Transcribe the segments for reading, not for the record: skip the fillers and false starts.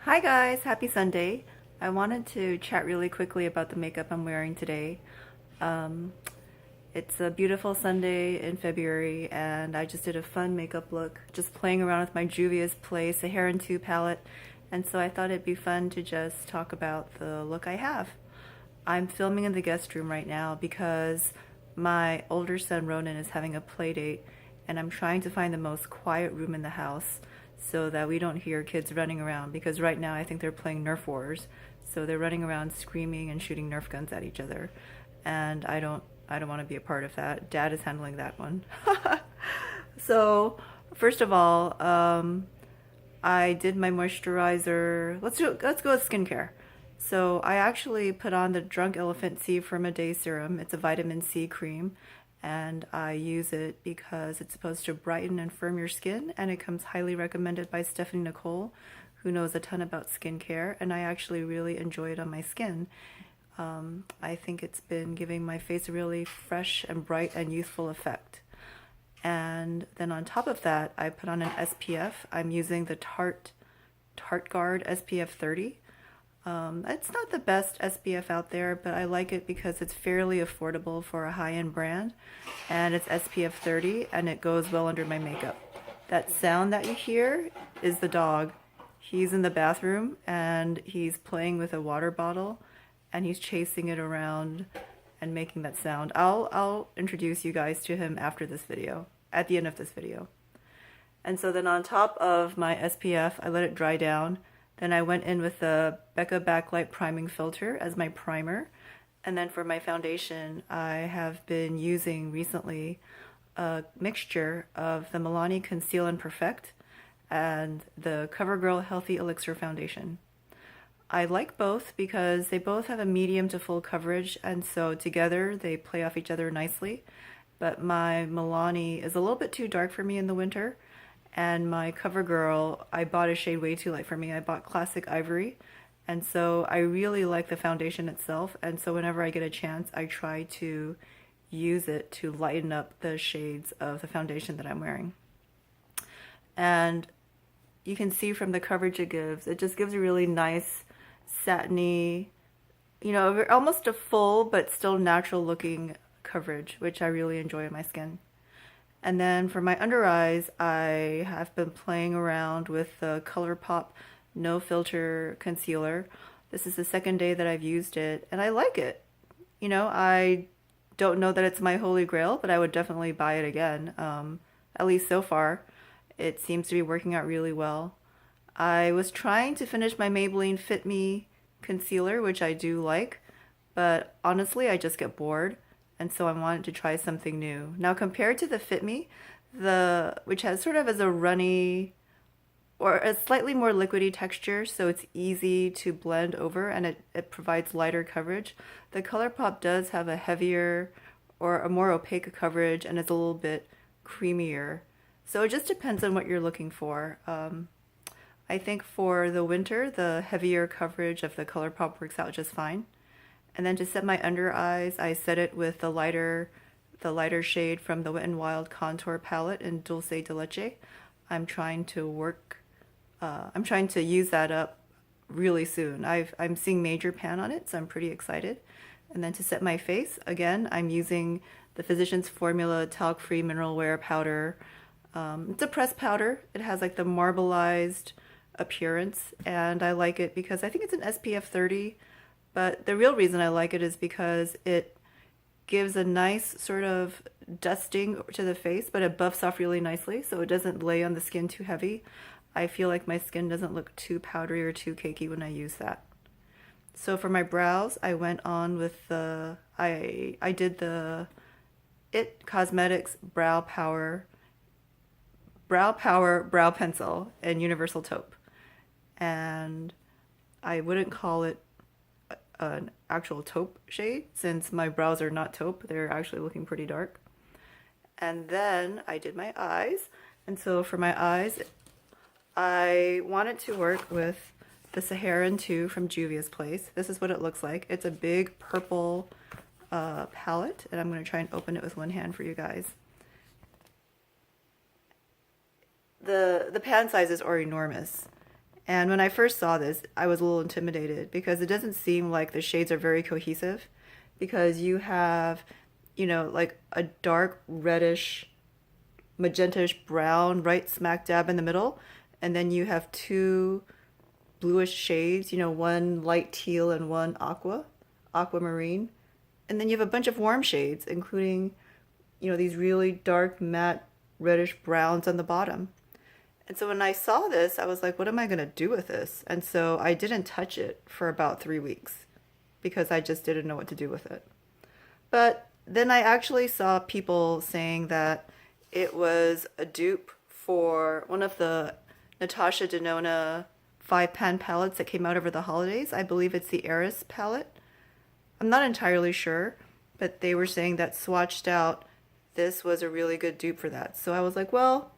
Hi guys, happy Sunday. I wanted to chat really quickly about the makeup I'm wearing today. Um, it's a beautiful Sunday in February and I just did a fun makeup look, just playing around with my Juvia's Play Sahara 2 palette. And so I thought it'd be fun to just talk about the look I have. I'm filming in the guest room right now because my older son Ronan is having a play date and I'm trying to find the most quiet room in the house so that we don't hear kids running around, because right now I think they're playing Nerf wars. So they're running around screaming and shooting Nerf guns at each other. And I don't want to be a part of that. Dad is handling that one. So, first of all, I did my moisturizer. Let's go with skincare. So I actually put on the Drunk Elephant C from a Day Serum. It's a vitamin C cream, and I use it because it's supposed to brighten and firm your skin, and it comes highly recommended by Stephanie Nicole, who knows a ton about skincare, and I actually really enjoy it on my skin. I think it's been giving my face a really fresh and bright and youthful effect. And then on top of that, I put on an SPF. I'm using the Tarte Guard SPF 30. It's not the best SPF out there, but I like it because it's fairly affordable for a high-end brand, and it's SPF 30, and it goes well under my makeup. That sound that you hear is the dog. He's in the bathroom, and he's playing with a water bottle, and he's chasing it around and making that sound. I'll introduce you guys to him after this video, at the end of this video. And so then on top of my SPF, I let it dry down. Then I went in with the Becca Backlight Priming Filter as my primer. And then for my foundation, I have been using recently a mixture of the Milani Conceal and Perfect and the CoverGirl Healthy Elixir Foundation. I like both because they both have a medium to full coverage, and so together they play off each other nicely. But my Milani is a little bit too dark for me in the winter, and my CoverGirl, I bought a shade way too light for me. I bought Classic Ivory, and so I really like the foundation itself, and so whenever I get a chance, I try to use it to lighten up the shades of the foundation that I'm wearing. And you can see from the coverage it just gives a really nice satiny, almost a full but still natural looking coverage, which I really enjoy on my skin. And then for my under eyes, I have been playing around with the ColourPop No Filter Concealer. This is the second day that I've used it, and I like it. I don't know that it's my holy grail, but I would definitely buy it again. At least so far, it seems to be working out really well. I was trying to finish my Maybelline Fit Me concealer, which I do like, but honestly, I just get bored, and so I wanted to try something new. Now, compared to the Fit Me, which has sort of as a runny or a slightly more liquidy texture, so it's easy to blend over and it provides lighter coverage. The ColourPop does have a heavier or a more opaque coverage and it's a little bit creamier. So it just depends on what you're looking for. I think for the winter, the heavier coverage of the ColourPop works out just fine. And then to set my under eyes, I set it with the lighter shade from the Wet n Wild Contour Palette in Dulce de Leche. I'm trying to use that up really soon. I'm seeing major pan on it, so I'm pretty excited. And then to set my face, again, I'm using the Physicians Formula Talc-Free Mineral Wear Powder. It's a pressed powder. It has like the marbleized appearance, and I like it because I think it's an SPF 30, but the real reason I like it is because it gives a nice sort of dusting to the face, but it buffs off really nicely, so it doesn't lay on the skin too heavy. I feel like my skin doesn't look too powdery or too cakey when I use that. So for my brows, I went on with I did the It Cosmetics Brow Power Brow Pencil in Universal Taupe. And I wouldn't call it an actual taupe shade since my brows are not taupe. They're actually looking pretty dark. And then I did my eyes. And so for my eyes, I wanted to work with the Sahara 2 from Juvia's Place. This is what it looks like. It's a big purple palette, and I'm going to try and open it with one hand for you guys. The pan sizes are enormous, And when I first saw this, I was a little intimidated because it doesn't seem like the shades are very cohesive because you have, like a dark reddish, magentish brown right smack dab in the middle, and then you have two bluish shades, one light teal and one aquamarine. And then you have a bunch of warm shades, including, these really dark matte reddish browns on the bottom. And so when I saw this, I was like, what am I going to do with this? And so I didn't touch it for about 3 weeks because I just didn't know what to do with it. But then I actually saw people saying that it was a dupe for one of the Natasha Denona 5-pan palettes that came out over the holidays. I believe it's the Eris palette. I'm not entirely sure, but they were saying that swatched out, this was a really good dupe for that. So I was like, well,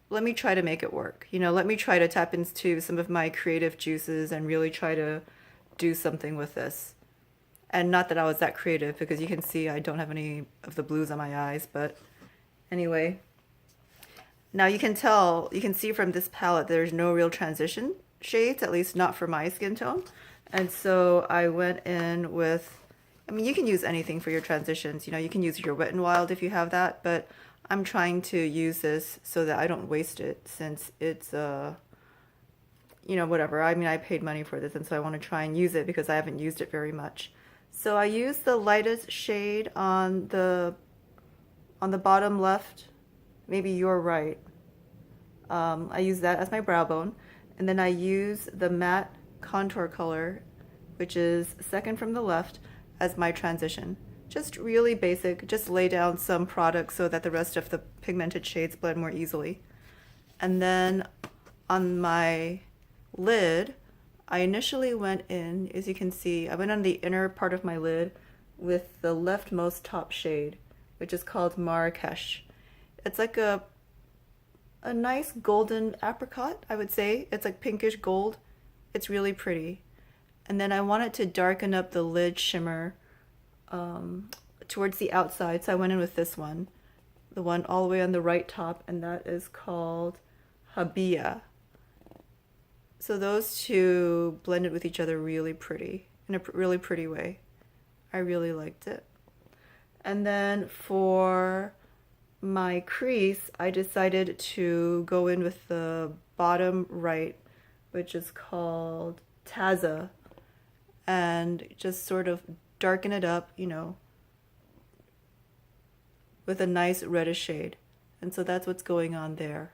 let me try to make it work. Let me try to tap into some of my creative juices and really try to do something with this. And not that I was that creative, because you can see I don't have any of the blues on my eyes, but anyway. Now you can see from this palette there's no real transition shades, at least not for my skin tone. And so I went in with, you can use anything for your transitions. You can use your Wet n Wild if you have that, but I'm trying to use this so that I don't waste it since it's, whatever. I paid money for this, and so I want to try and use it because I haven't used it very much. So I used the lightest shade on the bottom left, maybe your right. I use that as my brow bone, and then I use the matte contour color, which is second from the left, as my transition. Just really basic, just lay down some product so that the rest of the pigmented shades blend more easily. And then on my lid, I initially went in, as you can see, I went on the inner part of my lid with the leftmost top shade, which is called Marrakesh. It's like a nice golden apricot, I would say. It's like pinkish gold. It's really pretty. And then I wanted to darken up the lid shimmer towards the outside, so I went in with this one, the one all the way on the right top, and that is called Juvia. So those two blended with each other really pretty, in a really pretty way. I really liked it. And then for my crease, I decided to go in with the bottom right, which is called Taza, and just sort of darken it up, with a nice reddish shade. And so that's what's going on there.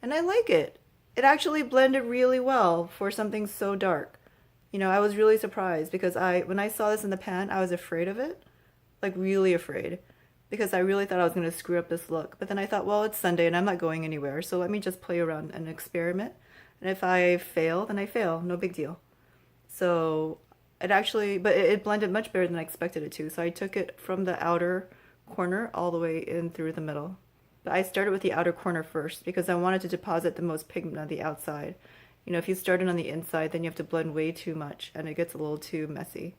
And I like it. It actually blended really well for something so dark. I was really surprised because when I saw this in the pan, I was afraid of it, like really afraid, because I really thought I was going to screw up this look. But then I thought, well, it's Sunday and I'm not going anywhere, so let me just play around and experiment. And if I fail, then I fail, no big deal. So it blended much better than I expected it to. So I took it from the outer corner all the way in through the middle. But I started with the outer corner first because I wanted to deposit the most pigment on the outside. If you started on the inside, then you have to blend way too much and it gets a little too messy.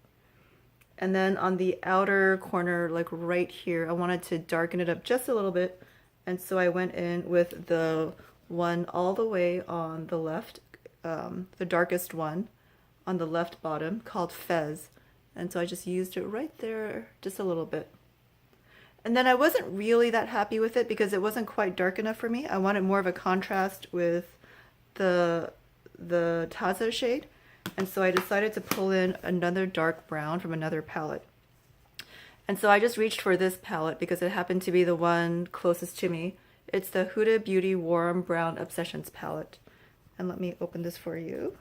And then on the outer corner, like right here, I wanted to darken it up just a little bit. And so I went in with the one all the way on the left, the darkest one on the left bottom, called Fez. And so I just used it right there just a little bit. And then I wasn't really that happy with it because it wasn't quite dark enough for me. I wanted more of a contrast with the Taza shade. And so I decided to pull in another dark brown from another palette. And so I just reached for this palette because it happened to be the one closest to me. It's the Huda Beauty Warm Brown Obsessions palette. And let me open this for you.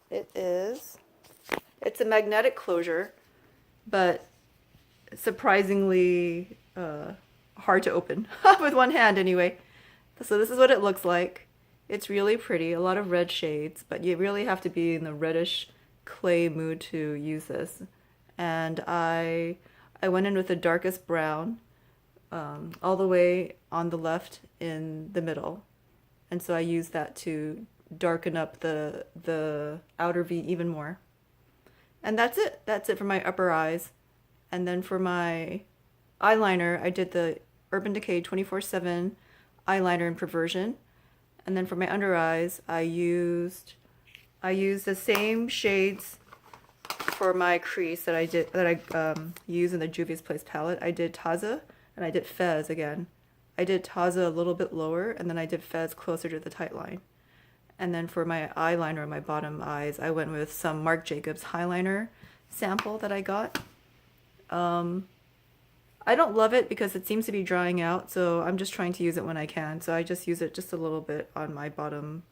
It's a magnetic closure, but surprisingly hard to open with one hand anyway. So this is what it looks like. It's really pretty, a lot of red shades, but you really have to be in the reddish clay mood to use this. And I went in with the darkest brown all the way on the left in the middle. And so I used that to darken up the outer V even more. And that's it. That's it for my upper eyes. And then for my eyeliner, I did the Urban Decay 24/7 eyeliner in Perversion. And then for my under eyes, I used the same shades for my crease that I use in the Juvia's Place palette. I did Taza and I did Fez again. I did Taza a little bit lower, and then I did Fez closer to the tight line. And then for my eyeliner on my bottom eyes, I went with some Marc Jacobs Highliner sample that I got. I don't love it because it seems to be drying out, so I'm just trying to use it when I can. So I just use it just a little bit on my bottom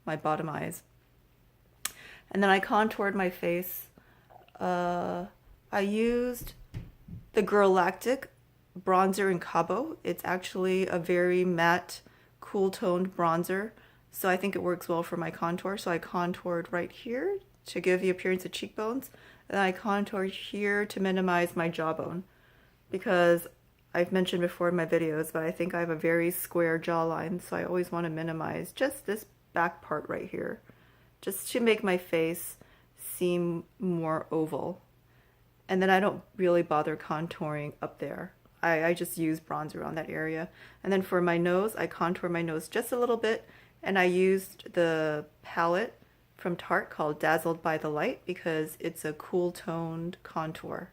eyes. And then I contoured my face. I used the Galactic bronzer in Cabo. It's actually a very matte, cool toned bronzer. So I think it works well for my contour. So I contoured right here to give the appearance of cheekbones. And I contoured here to minimize my jawbone. Because I've mentioned before in my videos, but I think I have a very square jawline. So I always want to minimize just this back part right here. Just to make my face seem more oval. And then I don't really bother contouring up there. I just use bronzer on that area. And then for my nose, I contour my nose just a little bit. And I used the palette from Talc called Dazzled by the Light because it's a cool toned contour.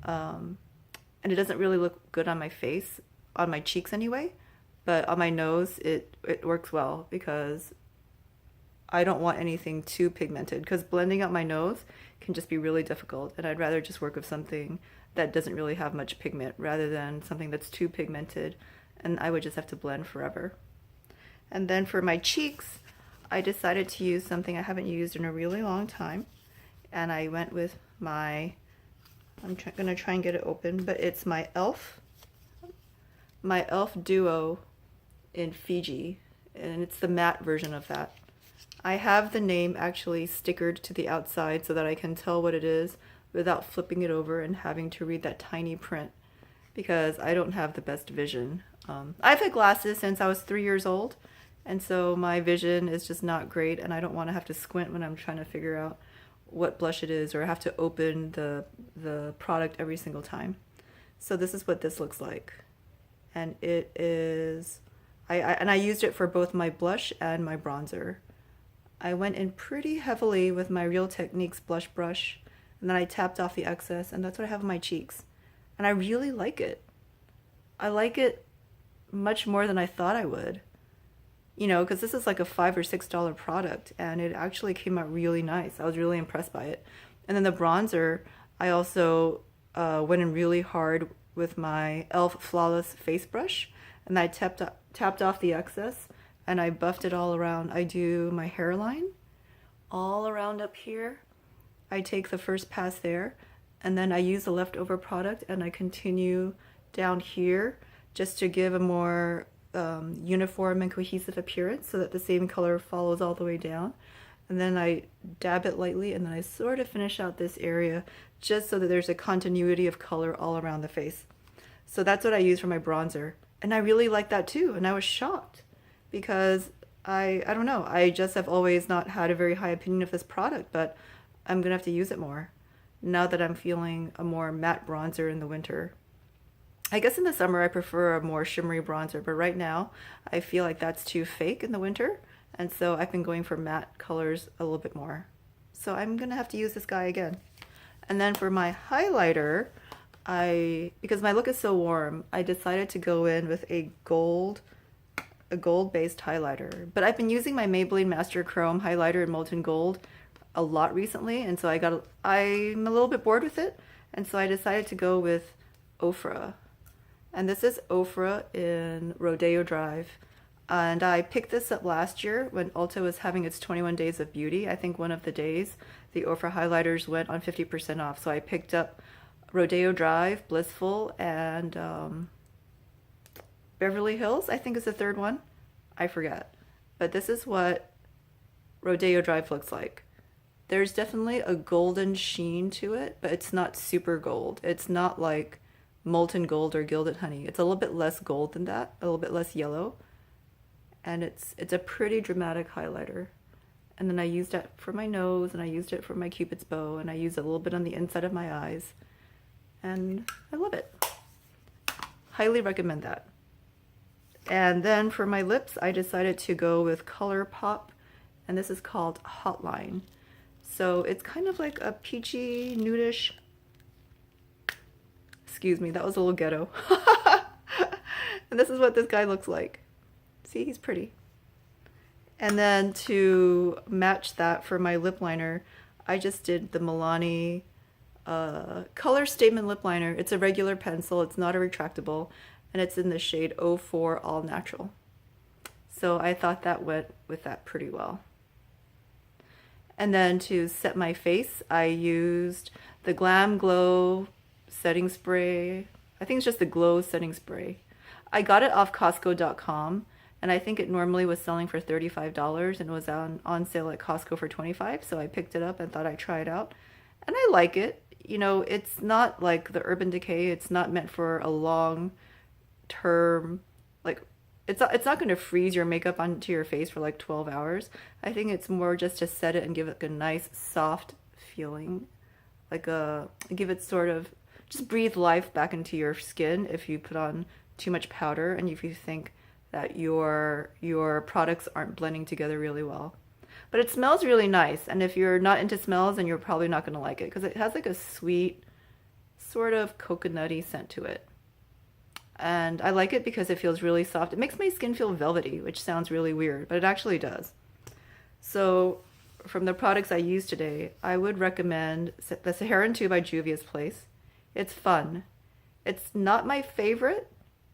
And it doesn't really look good on my face, on my cheeks anyway. But on my nose, it works well because I don't want anything too pigmented, because blending out my nose can just be really difficult, and I'd rather just work with something that doesn't really have much pigment rather than something that's too pigmented and I would just have to blend forever. And then for my cheeks, I decided to use something I haven't used in a really long time, and I went with my, I'm gonna try and get it open, but it's my e.l.f. Duo in Fiji, and it's the matte version of that. I have the name actually stickered to the outside so that I can tell what it is without flipping it over and having to read that tiny print, because I don't have the best vision. I've had glasses since I was 3 years old, and so my vision is just not great, and I don't want to have to squint when I'm trying to figure out what blush it is, or have to open the product every single time. So this is what this looks like, and it is, I used it for both my blush and my bronzer. I went in pretty heavily with my Real Techniques blush brush, and then I tapped off the excess, and that's what I have on my cheeks. And I really like it. I like it much more than I thought I would. You know, because this is like a $5 or $6 product, and it actually came out really nice. I was really impressed by it. And then the bronzer, I also went in really hard with my e.l.f. Flawless Face Brush, and I tapped off the excess, and I buffed it all around. I do my hairline all around up here. I take the first pass there, and then I use the leftover product, and I continue down here just to give a more uniform and cohesive appearance so that the same color follows all the way down. And then I dab it lightly, and then I sort of finish out this area just so that there's a continuity of color all around the face. So that's what I use for my bronzer. And I really like that too, and I was shocked because I don't know, I just have always not had a very high opinion of this product, but I'm gonna have to use it more now that I'm feeling a more matte bronzer in the winter. I guess in the summer I prefer a more shimmery bronzer, but right now I feel like that's too fake in the winter, and so I've been going for matte colors a little bit more. So I'm gonna have to use this guy again. And then for my highlighter, because my look is so warm, I decided to go in with a gold-based highlighter. But I've been using my Maybelline Master Chrome highlighter in Molten Gold a lot recently, and so I'm a little bit bored with it, and so I decided to go with Ofra. And this is Ofra in Rodeo Drive. And I picked this up last year when Ulta was having its 21 Days of Beauty. I think one of the days the Ofra highlighters went on 50% off. So I picked up Rodeo Drive, Blissful, and Beverly Hills, I think is the third one. I forget. But this is what Rodeo Drive looks like. There's definitely a golden sheen to it, but it's not super gold. It's not like molten gold or gilded honey. It's a little bit less gold than that, a little bit less yellow. And it's a pretty dramatic highlighter. And then I used it for my nose, and I used it for my Cupid's bow, and I used it a little bit on the inside of my eyes. And I love it. Highly recommend that. And then for my lips, I decided to go with ColourPop, and this is called Hotline. So it's kind of like a peachy, nudish, excuse me, that was a little ghetto. And this is what this guy looks like. See, he's pretty. And then to match that for my lip liner, I just did the Milani Color Statement Lip Liner. It's a regular pencil, it's not a retractable, and it's in the shade 04 All Natural. So I thought that went with that pretty well. And then to set my face, I used the Glam Glow setting spray. I think it's just the Glow setting spray. I got it off Costco.com, and I think it normally was selling for $35 and was on sale at Costco for $25, so I picked it up and thought I'd try it out. And I like it. You know, it's not like the Urban Decay. It's not meant for a long term, like, it's not going to freeze your makeup onto your face for like 12 hours. I think it's more just to set it and give it a nice soft feeling, give it sort of, just breathe life back into your skin if you put on too much powder and if you think that your products aren't blending together really well. But it smells really nice, and if you're not into smells, then you're probably not going to like it because it has like a sweet, sort of coconutty scent to it. And I like it because it feels really soft. It makes my skin feel velvety, which sounds really weird, but it actually does. So from the products I used today, I would recommend the Saharan 2 by Juvia's Place. It's fun. It's not my favorite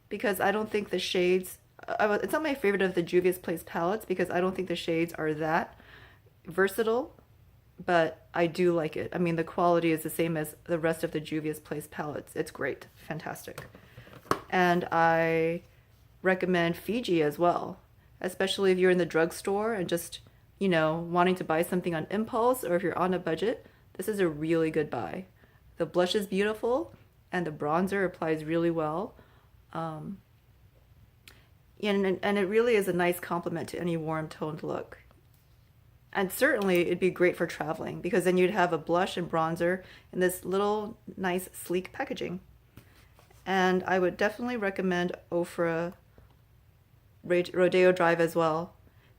because I don't think the shades, it's not my favorite of the Juvia's Place palettes because I don't think the shades are that versatile, but I do like it. I mean, the quality is the same as the rest of the Juvia's Place palettes. It's great, fantastic. And I recommend Fiji as well, especially if you're in the drugstore and just, you know, wanting to buy something on impulse, or if you're on a budget, this is a really good buy. The blush is beautiful and the bronzer applies really well. And it really is a nice complement to any warm toned look. And certainly it'd be great for traveling because then you'd have a blush and bronzer in this little nice sleek packaging. And I would definitely recommend Ofra Rodeo Drive as well.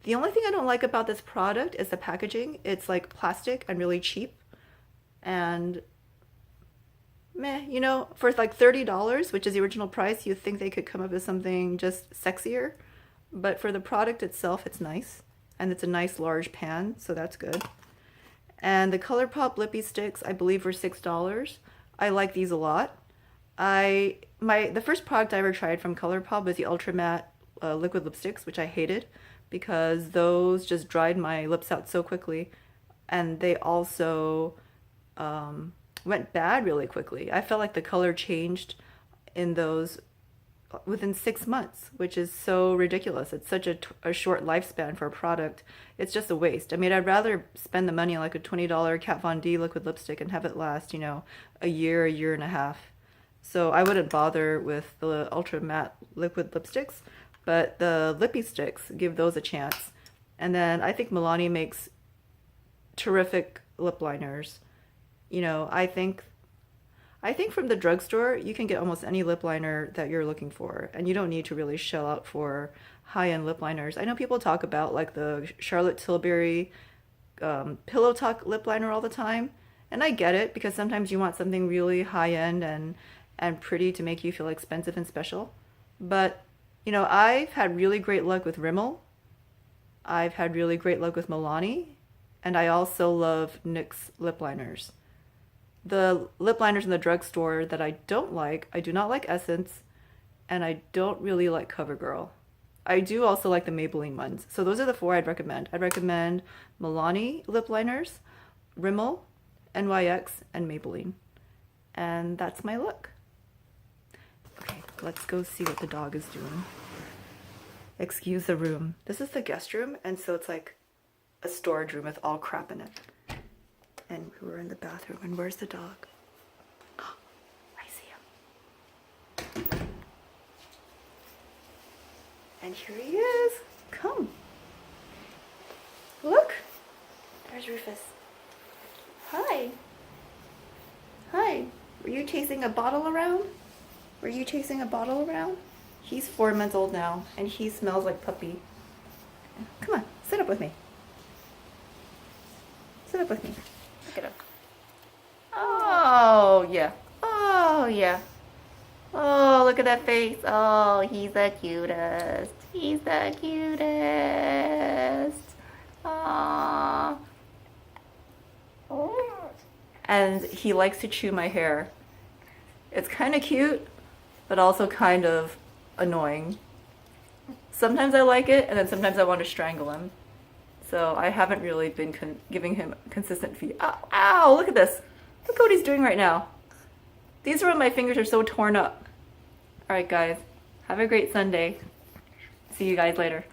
The only thing I don't like about this product is the packaging. It's like plastic and really cheap. And meh, you know, for like $30, which is the original price, you'd think they could come up with something just sexier. But for the product itself, it's nice. And it's a nice large pan, so that's good. And the ColourPop lippie sticks, I believe, were $6. I like these a lot. The first product I ever tried from ColourPop was the Ultra Matte liquid lipsticks, which I hated because those just dried my lips out so quickly, and they also went bad really quickly. I felt like the color changed in those within 6 months, which is so ridiculous. It's such a short lifespan for a product. It's just a waste. I mean, I'd rather spend the money on like a $20 Kat Von D liquid lipstick and have it last, you know, a year and a half. So I wouldn't bother with the Ultra Matte liquid lipsticks, but the lippie sticks, give those a chance. And then I think Milani makes terrific lip liners. You know, I think from the drugstore, you can get almost any lip liner that you're looking for, and you don't need to really shell out for high-end lip liners. I know people talk about like the Charlotte Tilbury Pillow Talk lip liner all the time, and I get it because sometimes you want something really high-end and pretty to make you feel expensive and special. But, you know, I've had really great luck with Rimmel. I've had really great luck with Milani, and I also love NYX lip liners. The lip liners in the drugstore that I don't like, I do not like Essence, and I don't really like CoverGirl. I do also like the Maybelline ones. So those are the 4 I'd recommend. I'd recommend Milani lip liners, Rimmel, NYX, and Maybelline. And that's my look. Okay, let's go see what the dog is doing. Excuse the room. This is the guest room, and so it's like a storage room with all crap in it. And we were in the bathroom, and where's the dog? Oh, I see him. And here he is. Come. Look. There's Rufus. Hi. Hi. Were you chasing a bottle around? Were you chasing a bottle around? He's 4 months old now, and he smells like puppy. Come on, sit up with me. Sit up with me. Look at him. Oh, yeah. Oh, yeah. Oh, look at that face. Oh, he's the cutest. He's the cutest. Aww. And he likes to chew my hair. It's kind of cute, but also kind of annoying. Sometimes I like it, and then sometimes I want to strangle him. So I haven't really been giving him consistent feed. Ow, ow, look at this. Look what he's doing right now. These are when my fingers are so torn up. Alright guys, have a great Sunday. See you guys later.